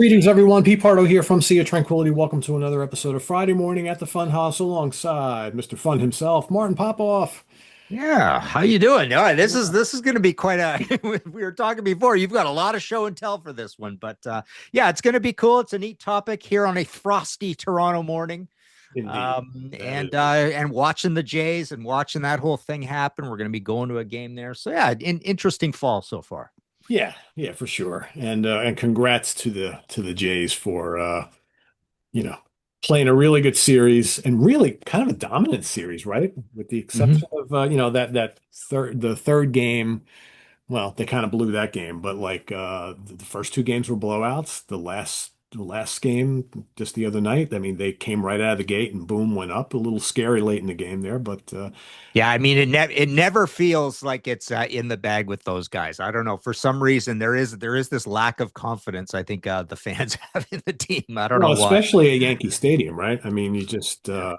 Greetings, everyone. Pete Pardo here from Sea of Tranquility. Welcome to another episode of Friday Morning at the Funhouse alongside Mr. Fun himself, Martin Popoff. Yeah, how you doing? All right, this is going to be quite a. We were talking before. You've got a lot of show and tell for this one, but yeah, it's going to be cool. It's a neat topic here on a frosty Toronto morning, Indeed. That and is. watching the Jays and watching that whole thing happen. We're going to be going to a game there, so yeah, interesting fall so far. Yeah, yeah, for sure. And congrats to the Jays for you know, playing a really good series and really kind of a dominant series, right? With the Hmm. exception of the third game. Well, they kind of blew that game, but like the first two games were blowouts. The last game just the other night, I mean, they came right out of the gate and boom, went up. A little scary late in the game there, but Yeah, I mean it never feels like it's in the bag with those guys. I don't know. For some reason there is this lack of confidence I think the fans have in the team. I don't well, know why. especially at Yankee Stadium, right? I mean, you just Yeah.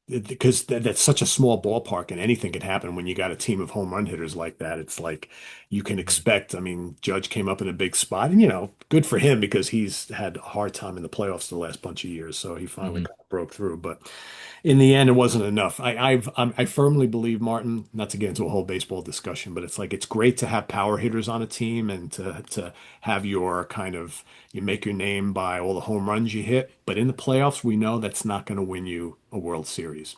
because that's such a small ballpark and anything could happen when you got a team of home run hitters like that. It's like you can expect. I mean, Judge came up in a big spot, and good for him because he's had a hard time in the playoffs the last bunch of years. So he finally Mhm. kind of broke through, but in the end, it wasn't enough. I firmly believe, Martin, not to get into a whole baseball discussion, but it's like it's great to have power hitters on a team and to have your kind of you make your name by all the home runs you hit. But in the playoffs, we know that's not going to win you a World Series.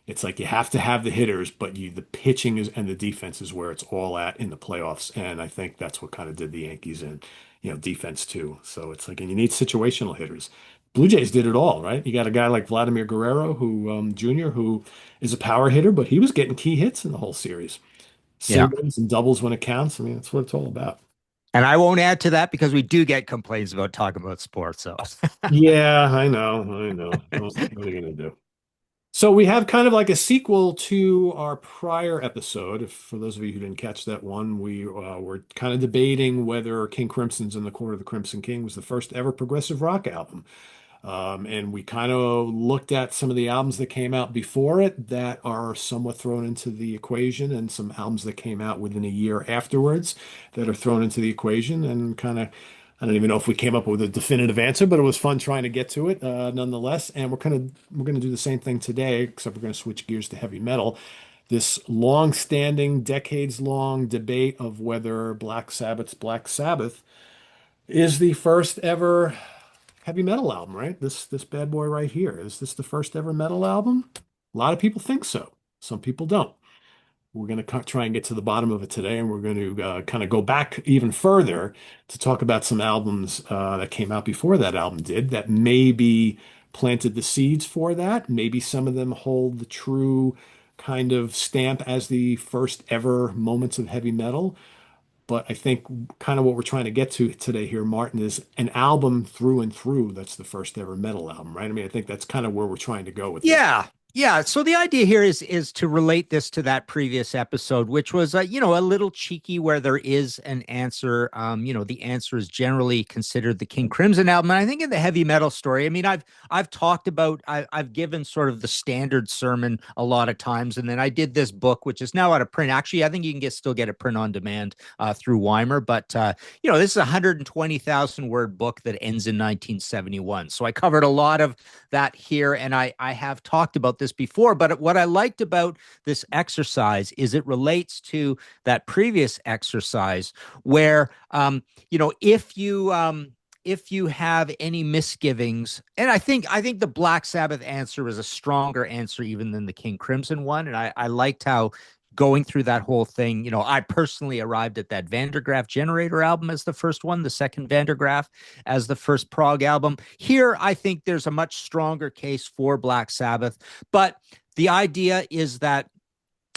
It's like you have to have the hitters, but the pitching is and the defense is where it's all at in the playoffs. And I think that's what kind of did the Yankees in, defense too. So it's like, and you need situational hitters. Blue Jays did it all, right? You got a guy like Vladimir Guerrero, who Jr., who is a power hitter, but he was getting key hits in the whole series, Yeah. singles and doubles when it counts. I mean, that's what it's all about. And I won't add to that because we do get complaints about talking about sports. So Yeah, I know, I know. What are you gonna do? So we have kind of like a sequel to our prior episode. For those of you who didn't catch that one, we were kind of debating whether King Crimson's in the Court of the Crimson King was the first ever progressive rock album. And we kind of looked at some of the albums that came out before it that are somewhat thrown into the equation, and some albums that came out within a year afterwards that are thrown into the equation, and kind of, I don't even know if we came up with a definitive answer, but it was fun trying to get to it, nonetheless. And we're gonna do the same thing today, except we're gonna switch gears to heavy metal. This long-standing, decades-long debate of whether Black Sabbath's Black Sabbath is the first ever heavy metal album, right? This bad boy right here. Is this the first ever metal album? A lot of people think so. Some people don't. We're going to try and get to the bottom of it today, and we're going to kind of go back even further to talk about some albums that came out before that album did that maybe planted the seeds for that. Maybe some of them hold the true kind of stamp as the first ever moments of heavy metal. But I think kind of what we're trying to get to today here, Martin, is an album through and through that's the first ever metal album, right? I mean, I think that's kind of where we're trying to go with this. yeah, yeah. So the idea here is to relate this to that previous episode, which was a little cheeky, where there is an answer. The answer is generally considered the King Crimson album. And I think in the heavy metal story, I mean, I've talked about I've given sort of the standard sermon a lot of times, and then I did this book, which is now out of print. Actually, I think you can still get it print on demand through Weimer, but this is a 120,000 word book that ends in 1971. So I covered a lot of that here, and I have talked about this before. But what I liked about this exercise is it relates to that previous exercise where if you have any misgivings, and I think the Black Sabbath answer is a stronger answer even than the King Crimson one, and I liked how going through that whole thing, I personally arrived at that Vandergraaf Generator album as the first one, the second Vandergraaf as the first prog album. Here, I think there's a much stronger case for Black Sabbath, but the idea is that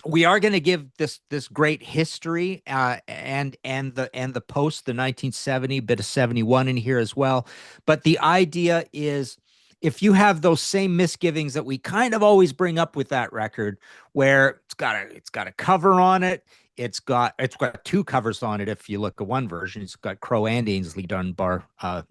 we are going to give this great history and the post the 1970 bit of 71 in here as well. But the idea is, if you have those same misgivings that we kind of always bring up with that record, where it's got a cover on it, it's got two covers on it. If you look at one version, it's got Crow and Ainsley Dunbar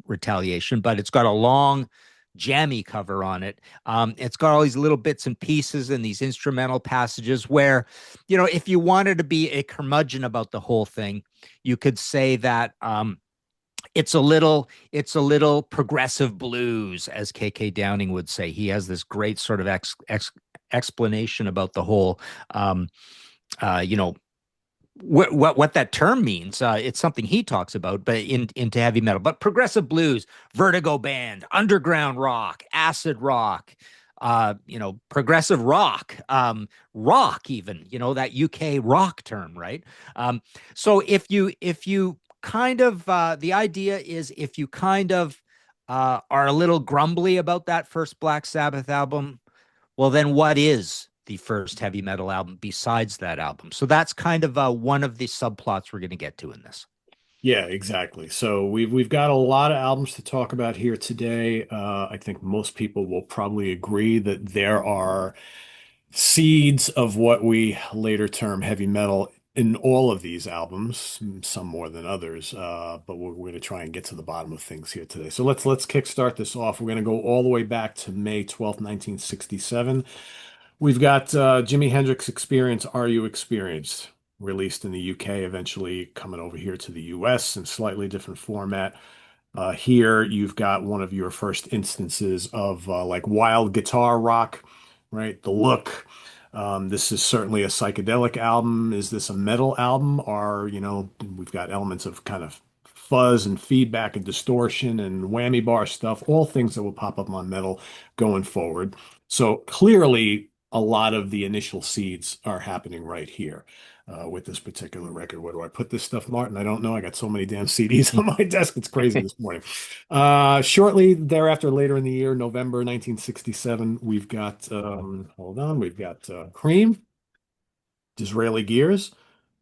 Retaliation, but it's got a long jammy cover on it. It's got all these little bits and pieces and these instrumental passages where, if you wanted to be a curmudgeon about the whole thing, you could say that it's a little progressive blues, as KK Downing would say. He has this great sort of explanation about the whole um you know what that term means. It's something he talks about, but into heavy metal. But progressive blues, Vertigo Band, underground rock, acid rock, progressive rock, rock, even that UK rock term, right? Um, so if you kind of the idea is if you kind of are a little grumbly about that first Black Sabbath album, well, then what is the first heavy metal album besides that album? So that's kind of one of the subplots we're going to get to in this. Yeah, exactly. So we've got a lot of albums to talk about here today. I think most people will probably agree that there are seeds of what we later term heavy metal in all of these albums, some more than others. But we're going to try and get to the bottom of things here today. So let's kickstart this off. We're going to go all the way back to May 12th, 1967. We've got Jimi Hendrix Experience, Are You Experienced? Released in the UK, eventually coming over here to the US in slightly different format. Here you've got one of your first instances of like wild guitar rock, right? The look. This is certainly a psychedelic album. Is this a metal album? Or, we've got elements of kind of fuzz and feedback and distortion and whammy bar stuff, all things that will pop up on metal going forward. So clearly, a lot of the initial seeds are happening right here with this particular record. Where do I put this stuff, Martin? I don't know. I got so many damn CDs on my desk. It's crazy this morning. Shortly thereafter, later in the year, November 1967, we've got, hold on, we've got Cream, Disraeli Gears.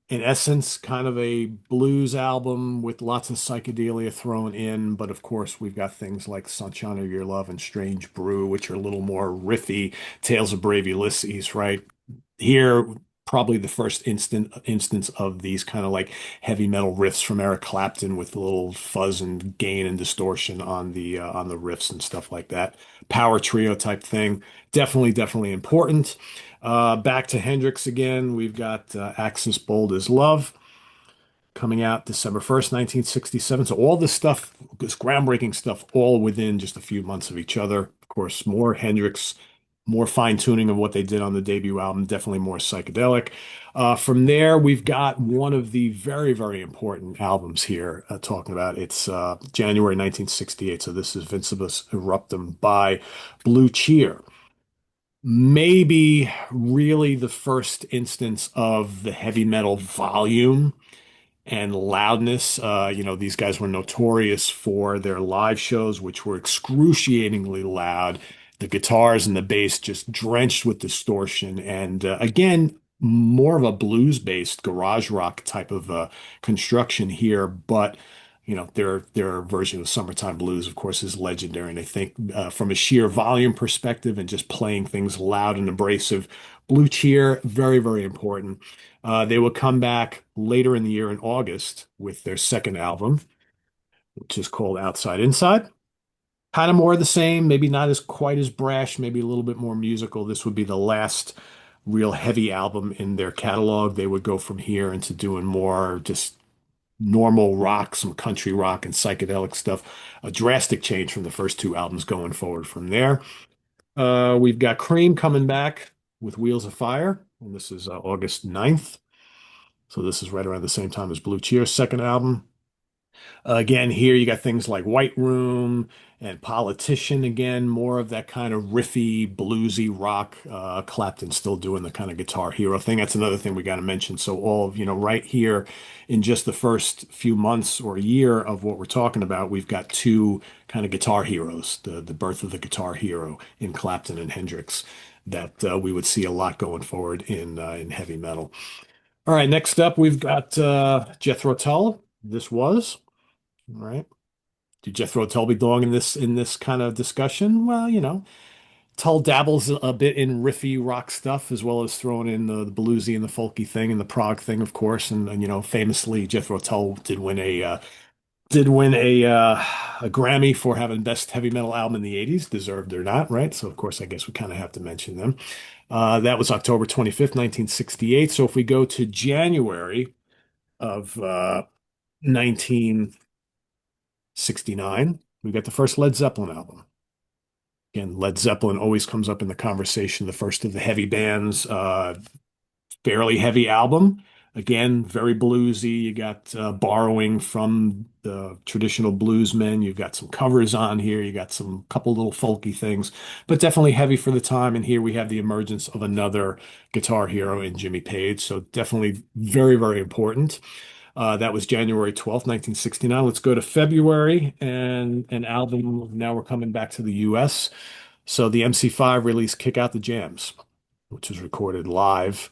In essence, kind of a blues album with lots of psychedelia thrown in. But of course, we've got things like Sunshine of Your Love and Strange Brew, which are a little more riffy, Tales of Brave Ulysses, right? Here, probably the first instance of these kind of like heavy metal riffs from Eric Clapton with a little fuzz and gain and distortion on the riffs and stuff like that. Power trio type thing. Definitely important. Back to Hendrix again. We've got Axis Bold as Love coming out December 1st, 1967. So all this stuff, this groundbreaking stuff, all within just a few months of each other. Of course, more Hendrix, more fine tuning of what they did on the debut album, definitely more psychedelic. From there, we've got one of the very important albums here talking about. It's January 1968. So this is Vincebus Eruptum by Blue Cheer. Maybe really the first instance of the heavy metal volume and loudness. These guys were notorious for their live shows, which were excruciatingly loud. The guitars and the bass just drenched with distortion. And again, more of a blues-based garage rock type of construction here, but their version of Summertime Blues, of course, is legendary. And I think from a sheer volume perspective and just playing things loud and abrasive, Blue Cheer, very important. They will come back later in the year in August with their second album, which is called Outside Inside. Kind of more of the same, maybe not as quite as brash, maybe a little bit more musical. This would be the last real heavy album in their catalog. They would go from here into doing more just normal rock, some country rock and psychedelic stuff. A drastic change from the first two albums going forward from there. We've got Cream coming back with Wheels of Fire, and this is August 9th. So this is right around the same time as Blue Cheer's second album. Again, here you got things like White Room and Politician again, more of that kind of riffy, bluesy rock. Clapton still doing the kind of guitar hero thing. That's another thing we got to mention. So all of, right here in just the first few months or a year of what we're talking about, we've got two kind of guitar heroes, the birth of the guitar hero in Clapton and Hendrix that we would see a lot going forward in heavy metal. All right, next up we've got Jethro Tull. This was. All right. Do Jethro Tull belong in this kind of discussion? Well, Tull dabbles a bit in riffy rock stuff as well as throwing in the bluesy and the folky thing and the prog thing, of course. And famously, Jethro Tull did win a Grammy for having best heavy metal album in the '80s, deserved or not, right? So of course, I guess we kind of have to mention them. That was October 25th, 1968. So if we go to January of 19 1969, we got the first Led Zeppelin album. Again, Led Zeppelin always comes up in the conversation, the first of the heavy bands, fairly heavy album. Again, very bluesy. You got borrowing from the traditional bluesmen. You've got some covers on here. You got some couple little folky things, but definitely heavy for the time. And here we have the emergence of another guitar hero in Jimmy Page. So definitely very, very important. That was January 12th, 1969. Let's go to February and an album. Now we're coming back to the US. So the MC5 released Kick Out the Jams, which was recorded live.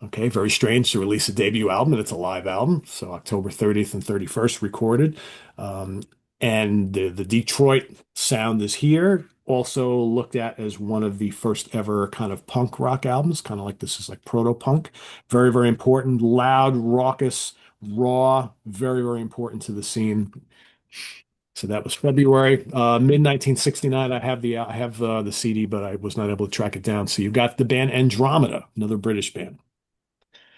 Okay, very strange to release a debut album and it's a live album. So October 30th and 31st recorded. Um, and the Detroit sound is here. Also looked at as one of the first ever kind of punk rock albums, kind of like this is like proto-punk. Very, very important, loud, raucous, raw, very, very important to the scene. So that was February, mid 1969. I have the CD, but I was not able to track it down. So you've got the band Andromeda, another British band.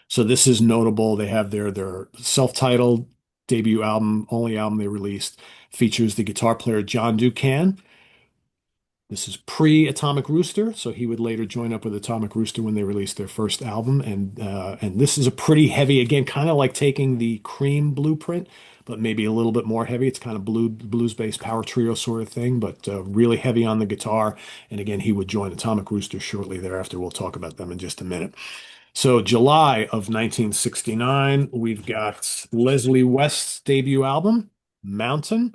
So this is notable. They have their self-titled debut album, only album they released, features the guitar player John Ducan. This is pre-Atomic Rooster, so he would later join up with Atomic Rooster when they released their first album. And this is a pretty heavy, again, kind of like taking the Cream blueprint, but maybe a little bit more heavy. It's kind of blues-based power trio sort of thing, but really heavy on the guitar. And again, he would join Atomic Rooster shortly thereafter. We'll talk about them in just a minute. So July of 1969, we've got Leslie West's debut album, Mountain.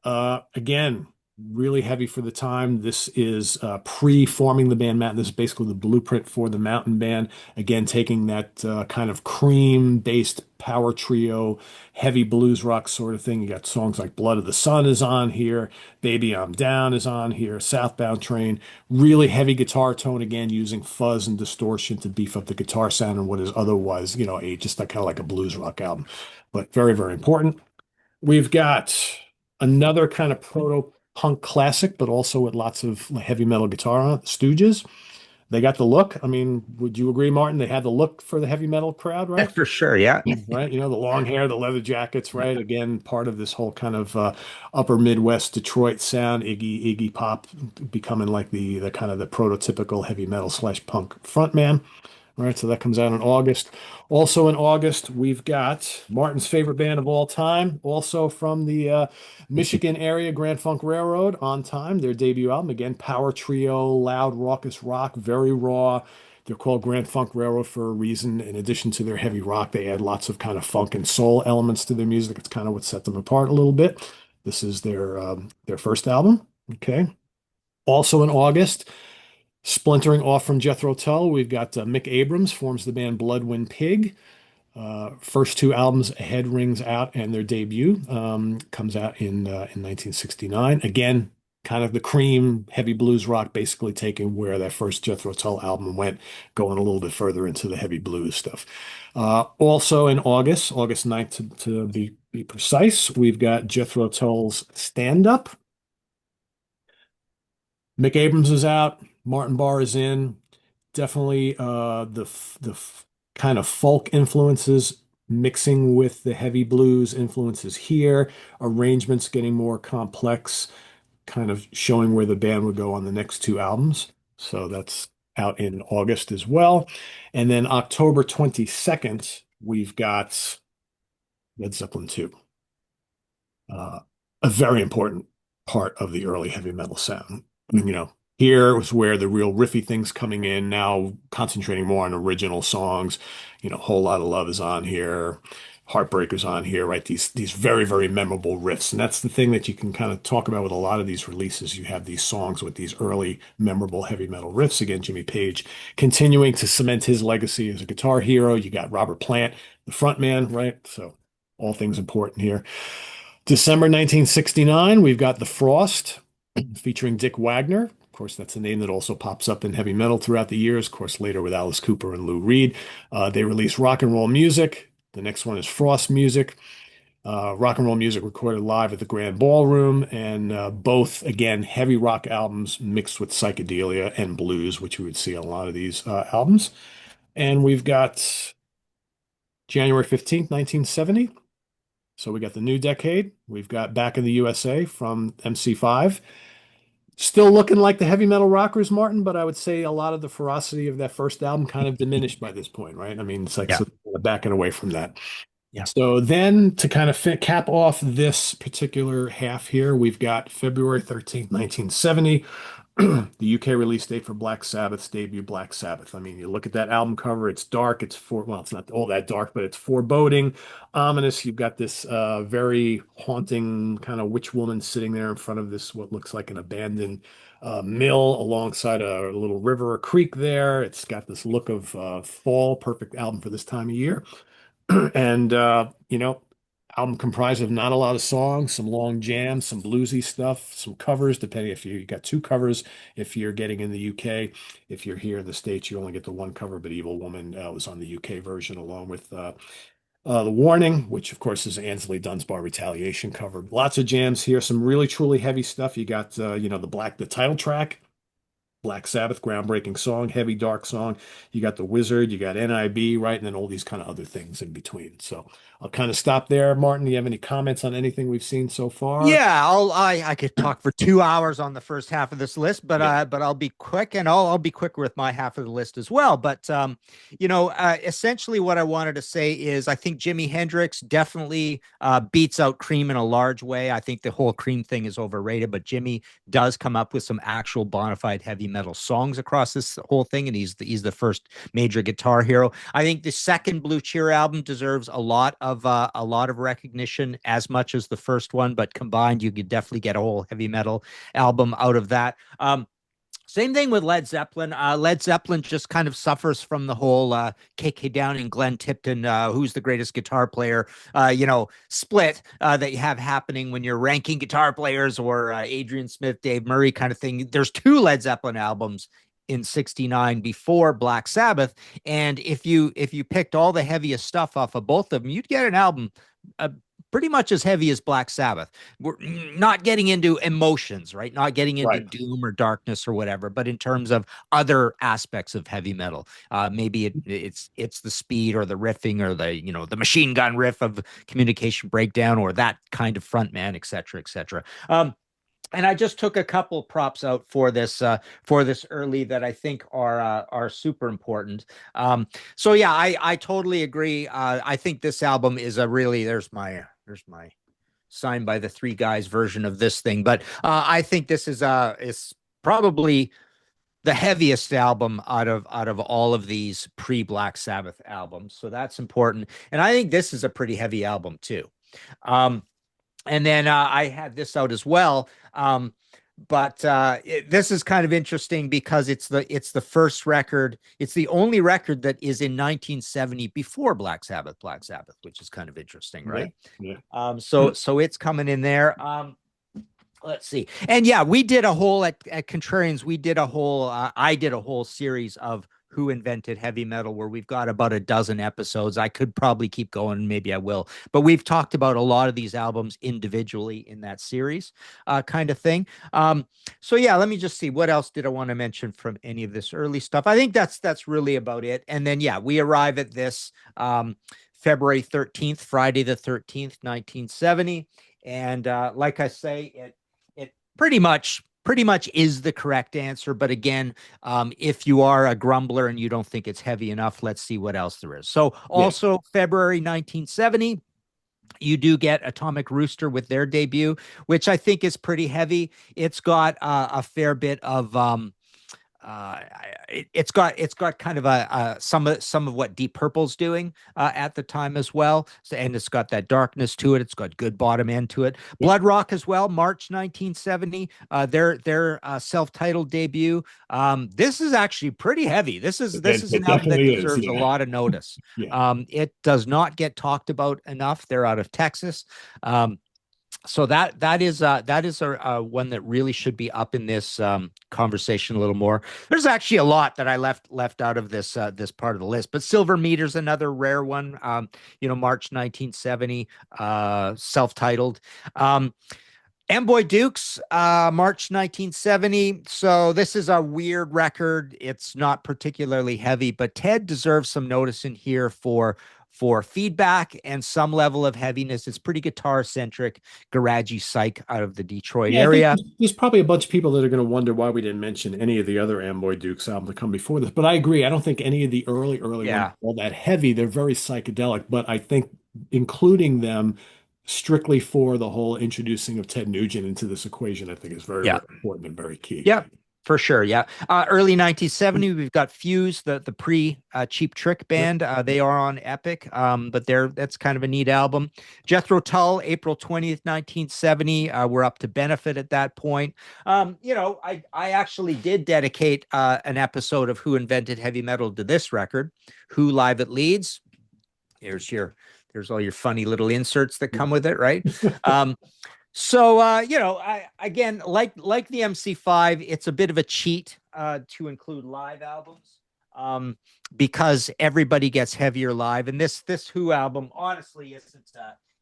Again, really heavy for the time. This is pre-forming the band Mountain. This is basically the blueprint for the Mountain Band. Again, taking that kind of cream-based power trio, heavy blues rock sort of thing. You got songs like Blood of the Sun is on here, Baby I'm Down is on here, Southbound Train. Really heavy guitar tone again, using fuzz and distortion to beef up the guitar sound and what is otherwise, a just like kind of like a blues rock album. But very, very important. We've got another kind of proto-punk classic, but also with lots of heavy metal guitar on it, the Stooges. They got the look. I mean, would you agree, Martin? They had the look for the heavy metal crowd, right? For sure. Yeah. Right. The long hair, the leather jackets, right? Again, part of this whole kind of upper Midwest Detroit sound, Iggy Pop becoming like the kind of the prototypical heavy metal slash punk frontman. All right, so that comes out in August. Also in August, we've got Martin's favorite band of all time, also from the Michigan area, Grand Funk Railroad, On Time, their debut album. Again, power trio, loud, raucous rock, very raw. They're called Grand Funk Railroad for a reason. In addition to their heavy rock, they add lots of kind of funk and soul elements to their music. It's kind of what set them apart a little bit. This is their first album. Okay. Also in August, splintering off from Jethro Tull, we've got Mick Abrams forms the band Blood Wind Pig. First two albums, Ahead Rings Out, and their debut comes out in 1969. Again, kind of the cream, heavy blues rock, basically taking where that first Jethro Tull album went, going a little bit further into the heavy blues stuff. Also in August, August 9th to be precise, we've got Jethro Tull's Stand Up. Mick Abrams is out. Martin Barr is in. Definitely the kind of folk influences mixing with the heavy blues influences here. Arrangements getting more complex, kind of showing where the band would go on the next two albums. So that's out in August as well. And then October 22nd, we've got Led Zeppelin 2. uh, a very important part of the early heavy metal sound. Here was where the real riffy things coming in, now concentrating more on original songs. Whole Lot of Love is on here, Heartbreaker's on here, right? These very, very memorable riffs. And that's the thing that you can kind of talk about with a lot of these releases. You have these songs with these early memorable heavy metal riffs. Again, Jimmy Page continuing to cement his legacy as a guitar hero. You got Robert Plant, the front man, right? So all things important here. December 1969, we've got The Frost featuring Dick Wagner. Of course, that's a name that also pops up in heavy metal throughout the years. Of course, later with Alice Cooper and Lou Reed. They released Rock and Roll Music. The next one is Frost Music. Rock and Roll Music recorded live at the Grand Ballroom, and both, again, heavy rock albums mixed with psychedelia and blues, which we would see on a lot of these albums. And we've got January 15th, 1970. So we got the new decade. We've got Back in the USA from MC5. Still looking like the heavy metal rockers, Martin, but I would say a lot of the ferocity of that first album kind of diminished by this point, right? I mean, it's like Yeah. so backing away from that. Yeah. So then to kind of cap off this particular half here, we've got February 13th, 1970, the UK release date for Black Sabbath's debut, Black Sabbath. I mean, you look at that album cover, it's dark, well, it's not all that dark, but it's foreboding, ominous. You've got this very haunting kind of witch woman sitting there in front of this, what looks like an abandoned mill alongside a little river or creek there. It's got this look of fall, perfect album for this time of year. And album comprised of not a lot of songs, some long jams, some bluesy stuff, some covers, depending if you got two covers if you're getting in the UK. If you're here in the States, you only get the one cover, but Evil Woman was on the UK version along with The Warning, which of course is Ansley Dunsbar Retaliation cover. Lots of jams here, some really truly heavy stuff. You got the title track. Black Sabbath, groundbreaking song, heavy, dark song. You got The Wizard, you got NIB, right? And then all these kind of other things in between. So I'll kind of stop there. Martin, do you have any comments on anything we've seen so far? Yeah, I could talk for 2 hours on the first half of this list, Yeah, but I'll be quick, and I'll be quicker with my half of the list as well. But essentially what I wanted to say is I think Jimi Hendrix definitely beats out Cream in a large way. I think the whole Cream thing is overrated, but Jimmy does come up with some actual bona fide heavy metal songs across this whole thing, and he's the first major guitar hero. I think the second Blue Cheer album deserves a lot of recognition, as much as the first one, but combined, you could definitely get a whole heavy metal album out of that. Same thing with Led Zeppelin. Led Zeppelin just kind of suffers from the whole KK Down and Glenn Tipton, who's the greatest guitar player, split that you have happening when you're ranking guitar players, or Adrian Smith, Dave Murray kind of thing. There's two Led Zeppelin albums in 69 before Black Sabbath. And if you picked all the heaviest stuff off of both of them, you'd get an album uh, pretty much as heavy as Black Sabbath. We're not getting into emotions, right? Not getting into right. doom or darkness or whatever, but in terms of other aspects of heavy metal, maybe it's the speed or the riffing or the machine gun riff of Communication Breakdown, or that kind of frontman, et cetera, et cetera. And I just took a couple props out for this early that I think are super important. So yeah, I totally agree. I think this album is a really there's my signed by the three guys version of this thing, but I think this is probably the heaviest album out of all of these pre Black Sabbath albums. So that's important, and I think this is a pretty heavy album too. Um, and then I had this out as well. But this is kind of interesting because it's the first record. It's the only record that is in 1970 before Black Sabbath, which is kind of interesting, Yeah, right? yeah. So it's coming in there. Let's see. And yeah, we did a whole at Contrarians, we did a whole I did a whole series of who invented heavy metal, where we've got about a dozen episodes. I could probably keep going, maybe I will, but we've talked about a lot of these albums individually in that series, kind of thing. So yeah, let me just see, what else did I want to mention from any of this early stuff. I think that's really about it. And then yeah, we arrive at this February 13th, Friday the 13th, 1970. And like I say, it pretty much is the correct answer. But again, if you are a grumbler and you don't think it's heavy enough, let's see what else there is. So Yeah. also February 1970, you do get Atomic Rooster with their debut, which I think is pretty heavy. It's got a fair bit of uh, it's got kind of some of what Deep Purple's doing at the time as well. So, and it's got that darkness to it. It's got good bottom end to it. Yeah. Blood Rock as well, March 1970. Their self-titled debut. This is actually pretty heavy. This is It an album that definitely is. deserves a Yeah. lot of notice. Yeah. It does not get talked about enough. They're out of Texas. So that is a one that really should be up in this conversation a little more. There's actually a lot that I left out of this part of the list, but Silver Meter's another rare one. March 1970, self-titled. Amboy Dukes, March 1970. So this is a weird record. It's not particularly heavy, but Ted deserves some notice in here for feedback and some level of heaviness. It's pretty guitar centric, garagey psych out of the Detroit Yeah, I think area. there's probably a bunch of people that are going to wonder why we didn't mention any of the other Amboy Dukes albums that come before this. But I agree. I don't think any of the early ones Yeah. are all that heavy. They're very psychedelic. But I think including them strictly for the whole introducing of Ted Nugent into this equation, I think is very, Yeah. very important and very key. Yeah, for sure. Yeah. Early 1970, we've got Fuse, the pre Cheap Trick Yep. band. They are on Epic, but that's kind of a neat album. Jethro Tull, April 20th, 1970. We're up to Benefit at that point. I actually did dedicate an episode of Who Invented Heavy Metal to this record, Who Live at Leeds. There's all your funny little inserts that come with it, right? Um, so again, like the MC5, it's a bit of a cheat to include live albums because everybody gets heavier live, and this Who album honestly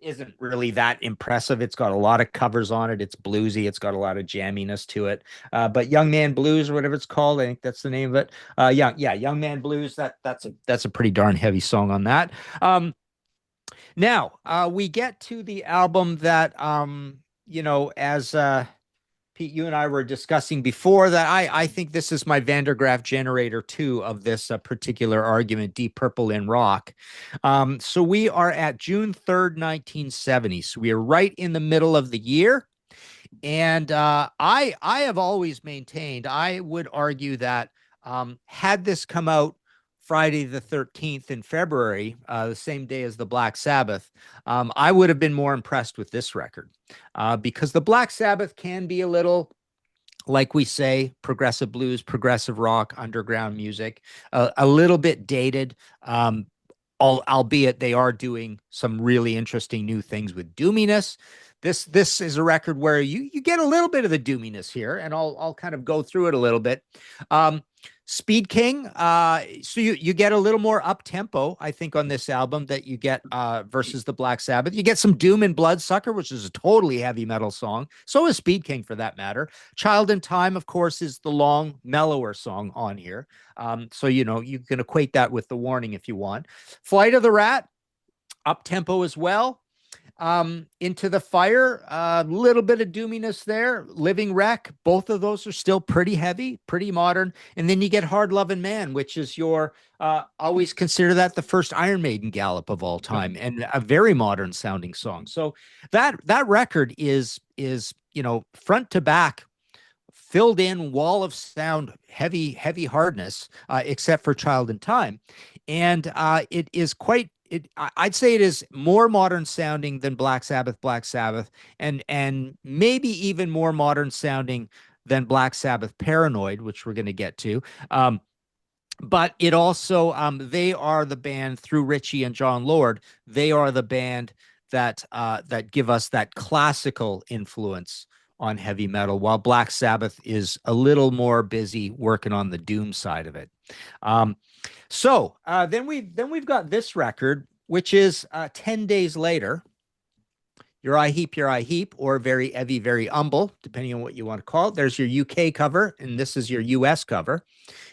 isn't really that impressive. It's got a lot of covers on it. It's bluesy. It's got a lot of jamminess to it. But Young Man Blues or whatever it's called, I think that's the name of it. Young Man Blues. That's a pretty darn heavy song on that. Now, we get to the album that, as Pete, you and I were discussing before, that I think this is my Vandergraaf generator two of this particular argument, Deep Purple in rock. So we are at June 3rd, 1970. So we are right in the middle of the year. And I have always maintained, I would argue that had this come out Friday the 13th in February, the same day as the Black Sabbath, I would have been more impressed with this record because the Black Sabbath can be a little, like we say, progressive blues, progressive rock, underground music, a little bit dated. Albeit they are doing some really interesting new things with doominess. This is a record where you get a little bit of the doominess here, and I'll kind of go through it a little bit. Speed King, so you get a little more up tempo, I think, on this album that you get versus the Black Sabbath. You get some Doom and Bloodsucker, which is a totally heavy metal song. So is Speed King, for that matter. Child in Time, of course, is the long, mellower song on here. So you can equate that with The Warning if you want. Flight of the Rat, up tempo as well. Into the Fire, a little bit of doominess there. Living Wreck, both of those are still pretty heavy, pretty modern. And then you get Hard Lovin' Man, which is your always consider that the first Iron Maiden gallop of all time, and a very modern sounding song. So that record is front to back, filled in wall of sound, heavy hardness, except for Child in Time. And it is I'd say it is more modern sounding than Black Sabbath, and maybe even more modern sounding than Black Sabbath Paranoid, which we're going to get to. But it also, they are the band through Ritchie and John Lord. They are the band that give us that classical influence on heavy metal, while Black Sabbath is a little more busy working on the doom side of it. So then we've got this record, which is 10 days later. Uriah Heep, or Very Heavy, Very Humble, depending on what you want to call it. There's your UK cover, and this is your US cover,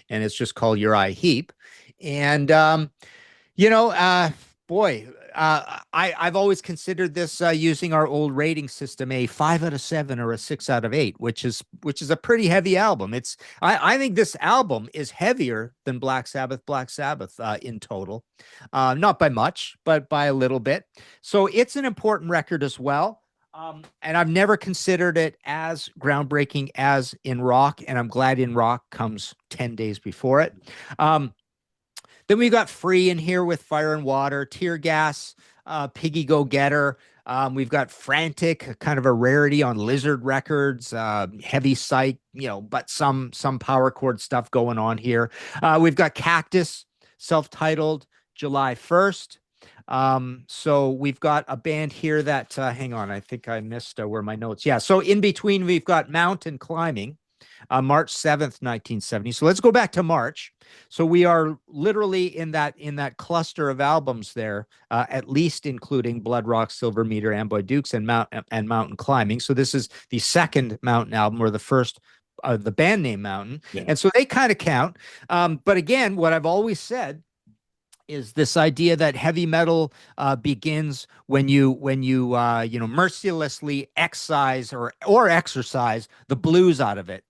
and it's just called Uriah Heep. And boy, I've always considered this using our old rating system a 5 out of 7 or a 6 out of 8, which is a pretty heavy album. I think this album is heavier than Black Sabbath in total, not by much, but by a little bit. So it's an important record as well. And I've never considered it as groundbreaking as In Rock, and I'm glad In Rock comes 10 days before it. Then we got Free in here with Fire and Water, Tear Gas, Piggy Go Getter. We've got Frantic, kind of a rarity on Lizard Records, heavy psych, but some power chord stuff going on here. We've got Cactus, self-titled, July 1st. So we've got a band here that, hang on, I think I missed where my notes. Yeah, so in between we've got Mountain Climbing, March 7th, 1970. So let's go back to March. So we are literally in that cluster of albums there, at least including Blood Rock, Silver Meter, Amboy Dukes, and Mountain Climbing. So this is the second Mountain album, or the first, the band name Mountain. Yeah. And so they kind of count. But again, what I've always said is this idea that heavy metal begins when you mercilessly excise or exercise the blues out of it,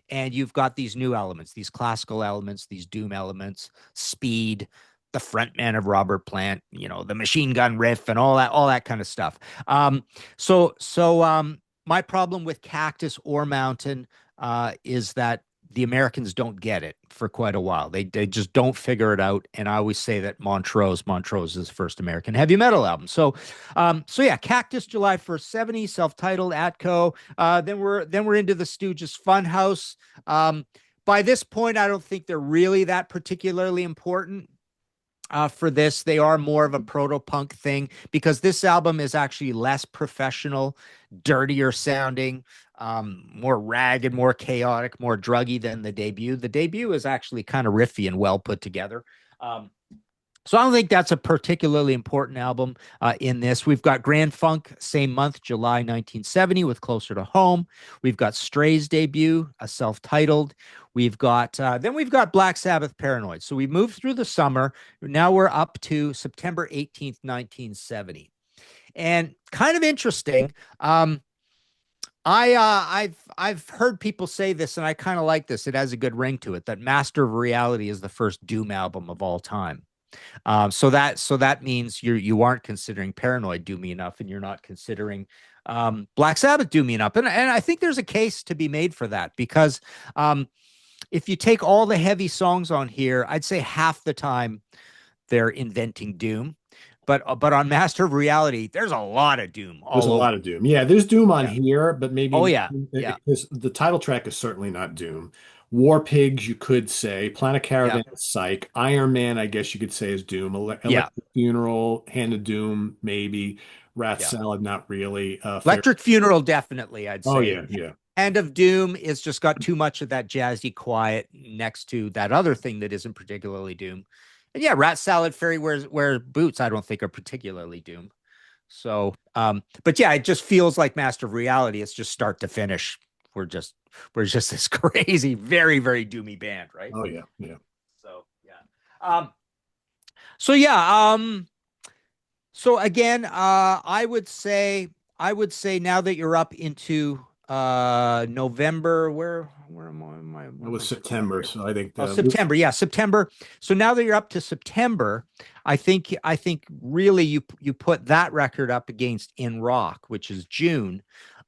and you've got these new elements, these classical elements, these doom elements, speed, the frontman of Robert Plant, the machine gun riff, and all that kind of stuff. My problem with Cactus or Mountain is that the Americans don't get it for quite a while. They just don't figure it out. And I always say that Montrose is the first American heavy metal album. So yeah, Cactus, July 1st, 70, self-titled, Atco. Then we're into the Stooges Funhouse. By this point, I don't think they're really that particularly important. For this, they are more of a proto punk thing because this album is actually less professional, dirtier sounding, more ragged, more chaotic, more druggy than the debut. The debut is actually kind of riffy and well put together. Um, so I don't think that's a particularly important album in this. We've got Grand Funk, same month, July 1970, with Closer to Home. We've got Stray's debut, a self-titled. We've got Black Sabbath, Paranoid. So we moved through the summer. Now we're up to September 18th, 1970. And kind of interesting. I've heard people say this, and I kind of like this. It has a good ring to it. That Master of Reality is the first Doom album of all time. So that means you aren't considering Paranoid doomy enough, and you're not considering Black Sabbath doomy enough. And I think there's a case to be made for that because if you take all the heavy songs on here, I'd say half the time they're inventing doom. But on Master of Reality, there's a lot of doom There's a all lot over. of Doom. Yeah, there's Doom on Yeah. here, but Oh maybe yeah. Yeah. because the title track is certainly not Doom. War Pigs, you could say. Planet Yeah. Caravan, Psych. Iron Man, I guess you could say is Doom. Yeah. Electric Funeral, Hand of Doom, maybe. Rat Yeah. Salad, not really. Fair. Electric Funeral, definitely, I'd Oh say. yeah, yeah. End of Doom is just got too much of that jazzy quiet next to that other thing that isn't particularly Doom. And yeah, Rat Salad, Fairy wears Boots, I don't think are particularly Doom. But yeah, it just feels like Master of Reality. It's just start to finish. We're just we're just this crazy, very, very doomy band, right? Oh yeah, yeah. So yeah. Um, so yeah, so again, I would say now that you're up into November, where am I? It What am was I screwing up September, here? so I think Oh, Luke. September. Yeah, September. So now that you're up to September, I think really you put that record up against In Rock, which is June.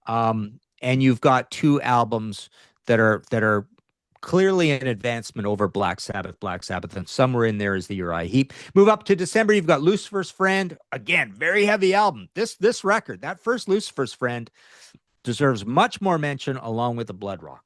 And you've got two albums that are clearly an advancement over Black Sabbath, and somewhere in there is the Uriah Heep. Move up to December, you've got Lucifer's Friend. Again, very heavy album. This record, that first Lucifer's Friend, deserves much more mention along with the Blood Rock.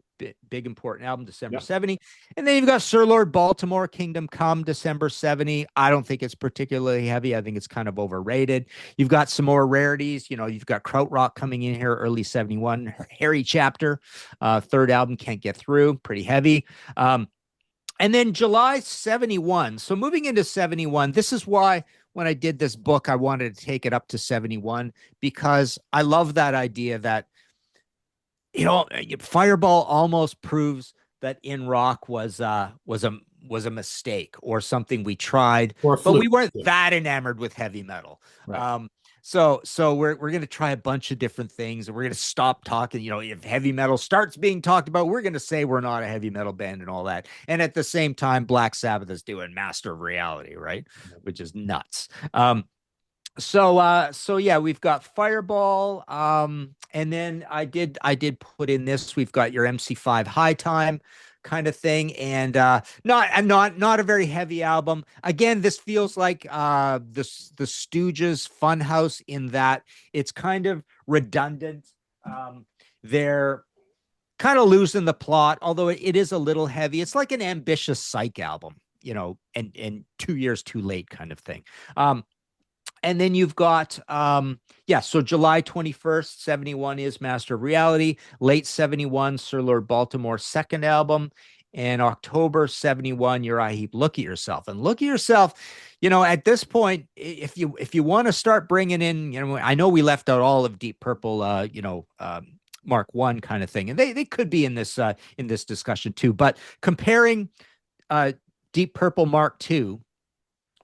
Big important album, December Yeah. 70. And then you've got Sir Lord Baltimore, Kingdom Come, December 70. I don't think it's particularly heavy. I think it's kind of overrated. You've got some more rarities. You've got Krautrock coming in here, early 71. Harry Chapter, third album, Can't Get Through, pretty heavy. And then July 71. So moving into 71, this is why when I did this book, I wanted to take it up to 71 because I love that idea that Fireball almost proves that In Rock was a mistake or something we tried, Or a but we fluke. weren't Yeah, that enamored with heavy metal. right. So we're gonna try a bunch of different things, and we're gonna stop talking. If heavy metal starts being talked about, we're gonna say we're not a heavy metal band and all that. And at the same time, Black Sabbath is doing Master of Reality, right? Which is nuts. So yeah, we've got Fireball. And then I did put in this. We've got your MC5 High Time kind of thing, and not a very heavy album. Again, this feels like the Stooges Funhouse in that it's kind of redundant. They're kind of losing the plot, although it is a little heavy. It's like an ambitious psych album, and 2 years too late kind of thing. And then you've got, so July 21st, 71 is Master of Reality. Late 71, Sir Lord Baltimore's second album. And October 71, Uriah Heep, Look at Yourself. And Look at Yourself, at this point, if you want to start bringing in, I know we left out all of Deep Purple, Mark One kind of thing. And they could be in this discussion too. But comparing Deep Purple Mark Two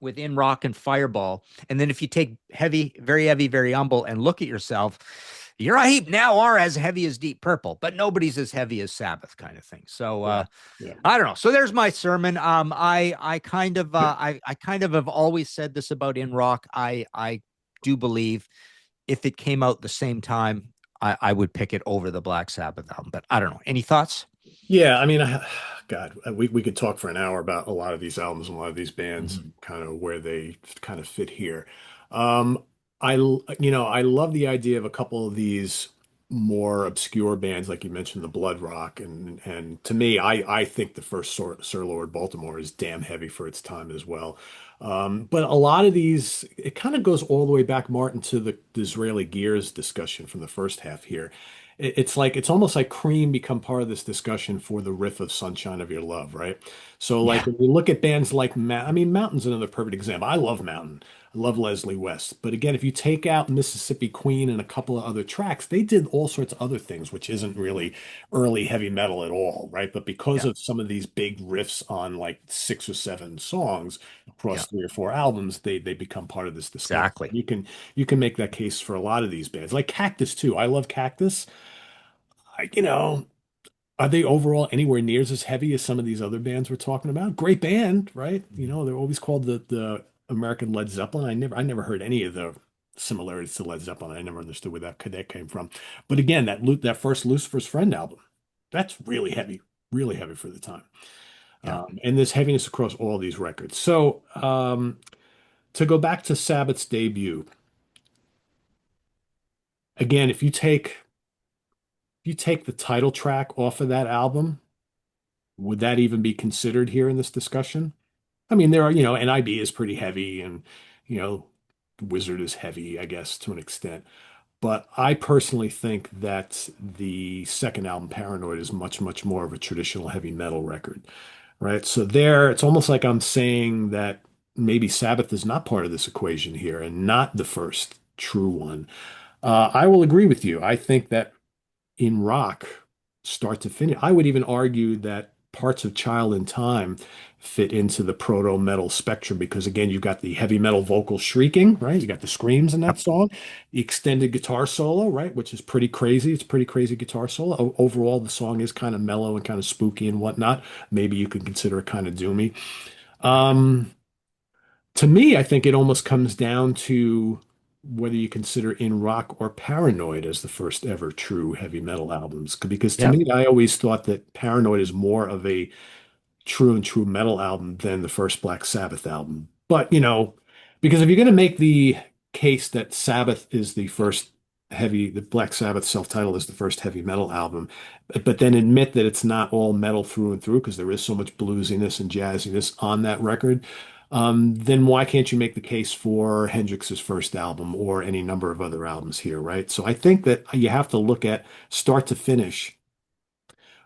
within Rock and Fireball. And then if you take heavy, very humble and look at yourself, your heap now are as heavy as Deep Purple, but nobody's as heavy as Sabbath kind of thing. So Yeah. Yeah. I don't know. So there's my sermon. I kind of have always said this about In Rock. I do believe if it came out the same time, I would pick it over the Black Sabbath album. But I don't know. Any thoughts? Yeah, I mean, God, we could talk for an hour about a lot of these albums and a lot of these bands, Mhm. kind of where they kind of fit here. Um, I love the idea of a couple of these more obscure bands, like you mentioned, the Blood Rock, and to me, I think the first Sir Lord Baltimore is damn heavy for its time as well. But a lot of these, it kind of goes all the way back, Martin, to the Disraeli Gears discussion from the first half here. It's like it's almost like Cream become part of this discussion for the riff of Sunshine of Your Love, right? So like Yeah. when you look at bands like I mean Mountain's another perfect example. I love Mountain. I love Leslie West. But again, if you take out Mississippi Queen and a couple of other tracks, they did all sorts of other things, which isn't really early heavy metal at all, right? But because Yeah. of some of these big riffs on like 6 or 7 songs Yeah. across 3 or 4 albums, they become part of this discussion. Exactly. You can make that case for a lot of these bands, like Cactus too. I love Cactus. I, you know, are they overall anywhere near as heavy as some of these other bands we're talking about? Great band, right? Mhm. They're always called the American Led Zeppelin. I never heard any of the similarities to Led Zeppelin. I never understood where that came from. But again, that first Lucifer's Friend album, that's really heavy for the time. Yeah. And there's heaviness across all these records. So to go back to Sabbath's debut, again, if you take the title track off of that album, would that even be considered here in this discussion? I mean, there are, NIB is pretty heavy and, you know, Wizard is heavy, I guess, to an extent. But I personally think that the second album, Paranoid, is much, much more of a traditional heavy metal record, right? So there, it's almost like I'm saying that maybe Sabbath is not part of this equation here and not the first true one. I will agree with you. I think that in rock, start to finish. I would even argue that parts of Child in Time fit into the proto metal spectrum because again, you've got the heavy metal vocal shrieking, right? You got the screams in that Yep. song, the extended guitar solo, right? Which is pretty crazy. It's a pretty crazy guitar solo. Overall, the song is kind of mellow and kind of spooky and whatnot. Maybe you could consider it kind of doomy. Um, to me, I think it almost comes down to whether you consider In Rock or Paranoid as the first ever true heavy metal albums. Because to Yep. me, I always thought that Paranoid is more of a true metal album than the first Black Sabbath album. But, because if you're going to make the case that Sabbath is the Black Sabbath self-titled is the first heavy metal album, but then admit that it's not all metal through and through because there is so much bluesiness and jazziness on that record, then why can't you make the case for Hendrix's first album or any number of other albums here, right? So I think that you have to look at start to finish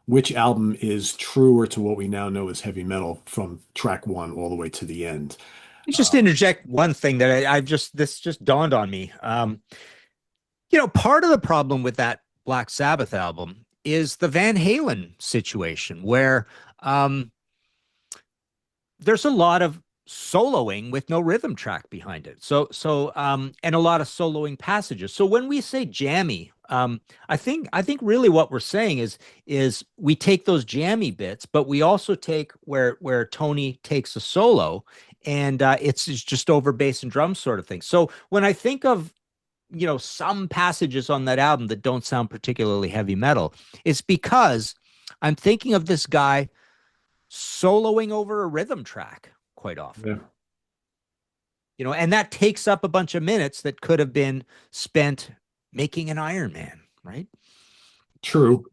which album is truer to what we now know as heavy metal from track one all the way to the end. You just interject one thing that this just dawned on me. Part of the problem with that Black Sabbath album is the Van Halen situation, where um, there's a lot of soloing with no rhythm track behind it. And a lot of soloing passages. So when we say jammy, I think really what we're saying is we take those jammy bits, but we also take where Tony takes a solo, and it's just over bass and drum sort of thing. So when I think of some passages on that album that don't sound particularly heavy metal, it's because I'm thinking of this guy soloing over a rhythm track quite often. Yeah, And that takes up a bunch of minutes that could have been spent making an Iron Man, right? true,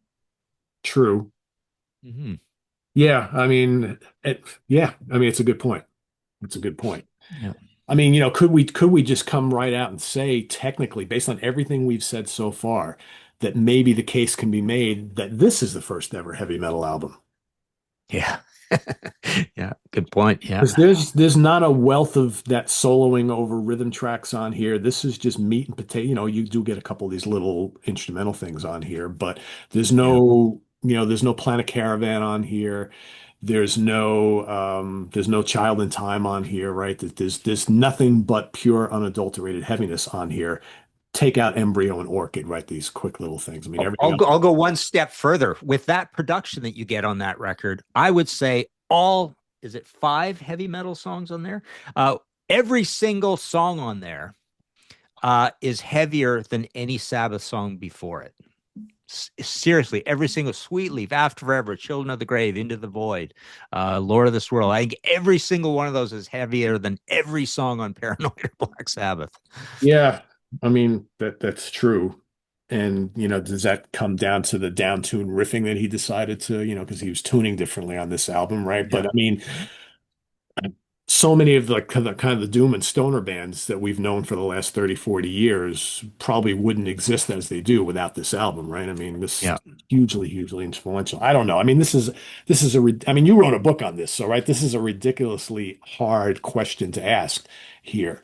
true. Mm-hmm. Yeah, I mean, it's a good point. It's a good point. Yeah. I mean, could we just come right out and say, technically, based on everything we've said so far, that maybe the case can be made that this is the first ever heavy metal album? Yeah. Yeah. Good point. Yeah. Because there's not a wealth of that soloing over rhythm tracks on here. This is just meat and potato. You do get a couple of these little instrumental things on here, but there's Yeah. no Planet Caravan on here. There's no Child in Time on here, right? There's nothing but pure unadulterated heaviness on here. Take out Embryo and Orchid, right? These quick little things. I mean, everything else. I'll go one step further. With that production that you get on that record, I would say all, is it five heavy metal songs on there? Every single song on there is heavier than any Sabbath song before it. Seriously, every single Sweet Leaf, After Forever, Children of the Grave, Into the Void, Lord of this World. I think every single one of those is heavier than every song on Paranoid or Black Sabbath. Yeah, I mean that's true. And does that come down to the down tune riffing that he decided to, because he was tuning differently on this album, right? But Yeah. I mean, so many of the kind of the doom and stoner bands that we've known for the last 30, 40 years probably wouldn't exist as they do without this album, right? I mean, this Yeah. hugely, hugely influential. I don't know. I mean, I mean, you wrote a book on this, so right, this is a ridiculously hard question to ask here.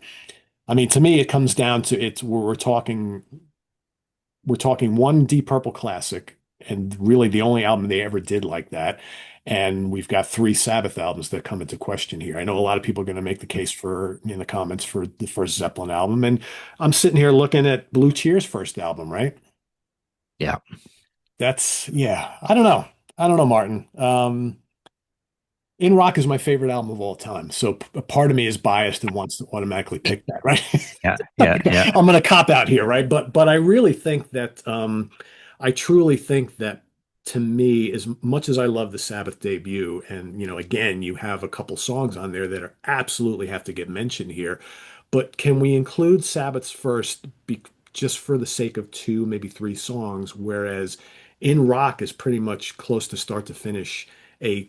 I mean, to me, it comes down to it's where we're talking one Deep Purple classic, and really the only album they ever did like that. And we've got three Sabbath albums that come into question here. I know a lot of people are going to make the case for in the comments for the first Zeppelin album, and I'm sitting here looking at Blue Cheer's first album, right? Yeah. Yeah. I don't know. I don't know, Martin. In Rock is my favorite album of all time, so a part of me is biased and wants to automatically pick that, right? Yeah. Yeah. Yeah. I'm going to cop out here, right? But I really think that I truly think that to me, as much as I love the Sabbath debut, and again, you have a couple songs on there that are absolutely have to get mentioned here. But can we include Sabbath's first just for the sake of two, maybe three songs, whereas In Rock is pretty much close to start to finish a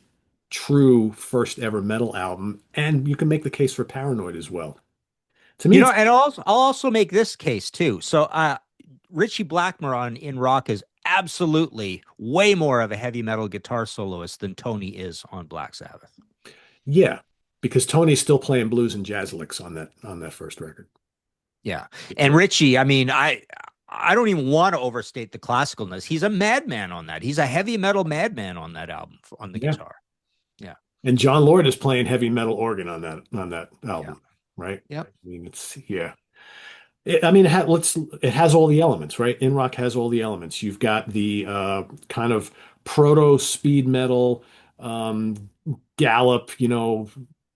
true first ever metal album, and you can make the case for Paranoid as well. To me, it's And I'll also make this case too. So Richie Blackmore on In Rock is absolutely way more of a heavy metal guitar soloist than Tony is on Black Sabbath. yeah, because Tony's still playing blues and jazz licks on that first record. Yeah. And So Richie, I mean, I don't even want to overstate the classicalness. He's a madman on that. He's a heavy metal madman on that album on the yeah, guitar. Yeah. and John Lord is playing heavy metal organ on that Yeah. album, right? I Yep. mean, it's yeah. I mean, it has all the elements, right? In Rock has all the elements. You've got the kind of proto speed metal, um, gallop,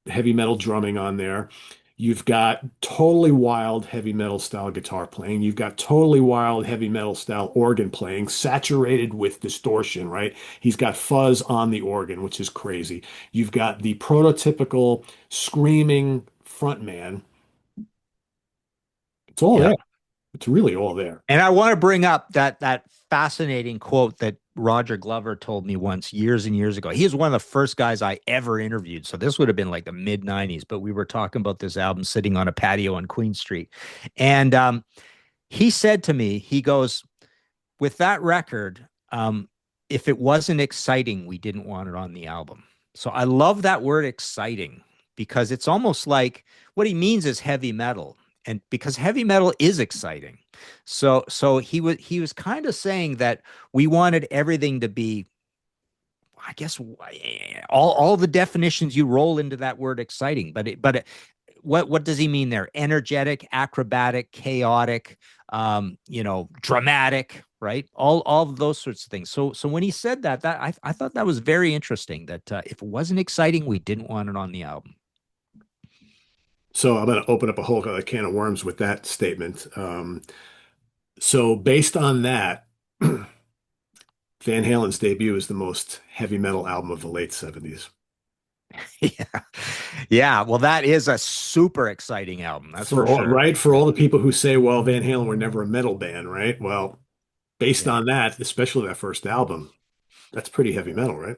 heavy metal drumming on there. You've got totally wild heavy metal style guitar playing. You've got totally wild heavy metal style organ playing, saturated with distortion, right? He's got fuzz on the organ, which is crazy. You've got the prototypical screaming frontman. It's all Yeah. there. It's really all there. And I want to bring up that fascinating quote that Roger Glover told me once years and years ago. He was one of the first guys I ever interviewed. So this would have been like the mid 90s, but we were talking about this album sitting on a patio on Queen Street. And he said to me, he goes, with that record, if it wasn't exciting, we didn't want it on the album. So I love that word exciting because it's almost like what he means is heavy metal. And because heavy metal is exciting. So he was kind of saying that we wanted everything to be, I guess, all the definitions you roll into that word exciting, what does he mean there? Energetic, acrobatic, chaotic, dramatic, right? All of those sorts of things. So when he said that I thought that was very interesting. That if it wasn't exciting, we didn't want it on the album. So I'm going to open up a whole can of worms with that statement. So based on that, Van Halen's debut is the most heavy metal album of the late 70s. Yeah, yeah. Well, that is a super exciting album. That's For for all, sure. right? For all the people who say, well, Van Halen were never a metal band, right? Well, based Yeah. on that, especially that first album, that's pretty heavy metal, right?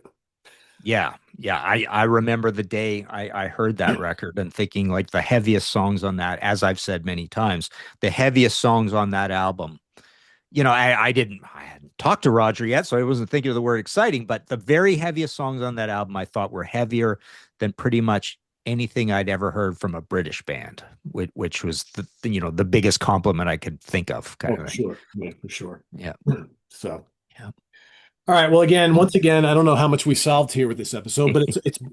Yeah, yeah. I remember the day I heard that record and thinking like the heaviest songs on that, as I've said many times, the heaviest songs on that album. I hadn't talked to Roger yet, so I wasn't thinking of the word exciting, but the very heaviest songs on that album I thought were heavier than pretty much anything I'd ever heard from a British band, which was the biggest compliment I could think of, kind Oh, of for thing. sure. Yeah, for sure. Yeah. So, Yeah. All right. Well, again, once again, I don't know how much we solved here with this episode, but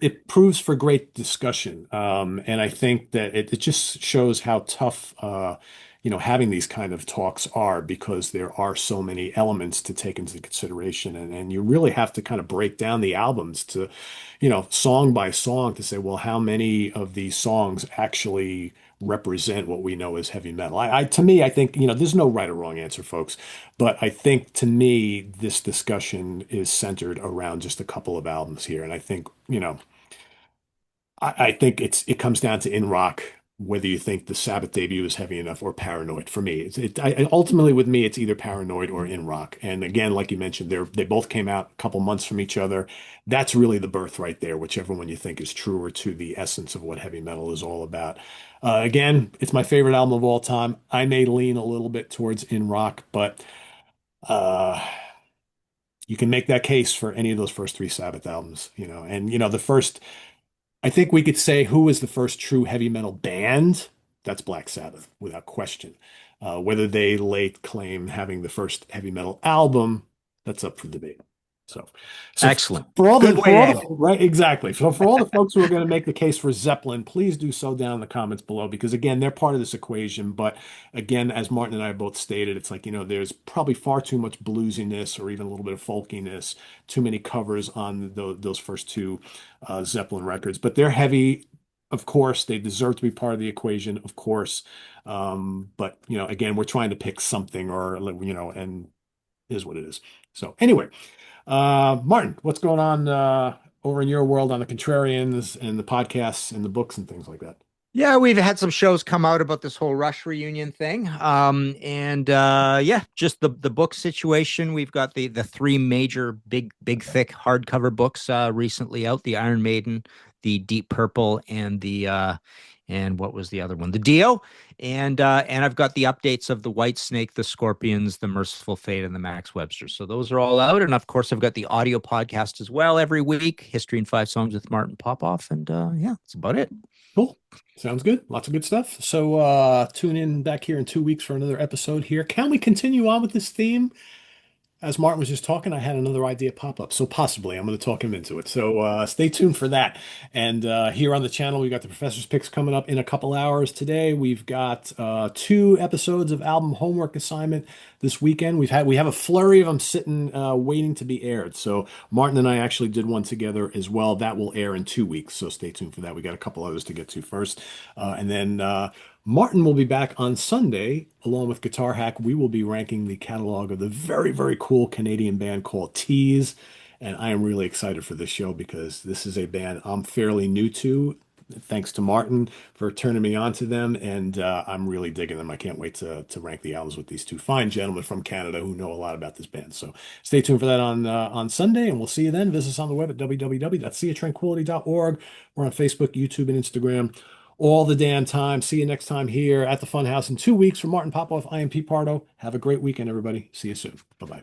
it proves for great discussion. And I think that it just shows how tough having these kind of talks are because there are so many elements to take into consideration. And you really have to kind of break down the albums to, song by song to say, well, how many of these songs actually represent what we know as heavy metal? To me, I think, there's no right or wrong answer, folks. But I think to me, this discussion is centered around just a couple of albums here. And I think, I think it comes down to In Rock, whether you think the Sabbath debut is heavy enough or Paranoid. For me, ultimately with me, it's either Paranoid or In Rock. And again, like you mentioned, they both came out a couple months from each other. That's really the birth right there, whichever one you think is truer to the essence of what heavy metal is all about. Again, it's my favorite album of all time. I may lean a little bit towards In Rock, but uh, you can make that case for any of those first three Sabbath albums, and the first, I think we could say who was the first true heavy metal band? That's Black Sabbath, without question. Whether they lay claim having the first heavy metal album, that's up for debate. So, so Excellent. for all Good the way for to all end the it. right, exactly. So for all the folks who are going to make the case for Zeppelin, please do so down in the comments below because again, they're part of this equation. But again, as Martin and I both stated, it's like, there's probably far too much bluesiness or even a little bit of folkiness, too many covers on those first two Zeppelin records. But they're heavy. Of course, they deserve to be part of the equation, of course. But again, we're trying to pick something or and it is what it is. So anyway, Martin, what's going on over in your world on the Contrarians and the podcasts and the books and things like that? Yeah, we've had some shows come out about this whole Rush reunion thing. And yeah, just the book situation. We've got the three major big thick hardcover books recently out, the Iron Maiden, the Deep Purple, and the and what was the other one? The Dio. And I've got the updates of the White Snake, the Scorpions, the Merciful Fate, and the Max Webster. So those are all out. And of course, I've got the audio podcast as well every week, History in 5 Songs with Martin Popoff. And yeah, that's about it. Cool. Sounds good. Lots of good stuff. So tune in back here in 2 weeks for another episode here. Can we continue on with this theme? As Martin was just talking, I had another idea pop up. So possibly I'm going to talk him into it. So stay tuned for that. And here on the channel, we got the Professor's Picks coming up in a couple hours today. We've got 2 episodes of album homework assignment this weekend. We have a flurry of them sitting waiting to be aired. So Martin and I actually did one together as well. That will air in 2 weeks. So stay tuned for that. We got a couple others to get to first. And then Martin will be back on Sunday along with Guitar Hack. We will be ranking the catalog of the very, very cool Canadian band called Tease. And I am really excited for this show because this is a band I'm fairly new to. Thanks to Martin for turning me on to them. And I'm really digging them. I can't wait to rank the albums with these two fine gentlemen from Canada who know a lot about this band. So stay tuned for that on Sunday. And we'll see you then. Visit us on the web at www.seatranquility.org. We're on Facebook, YouTube, and Instagram all the damn time. See you next time here at the Funhouse in 2 weeks. From Martin Popoff, I am Pete Pardo. Have a great weekend, everybody. See you soon. Bye bye.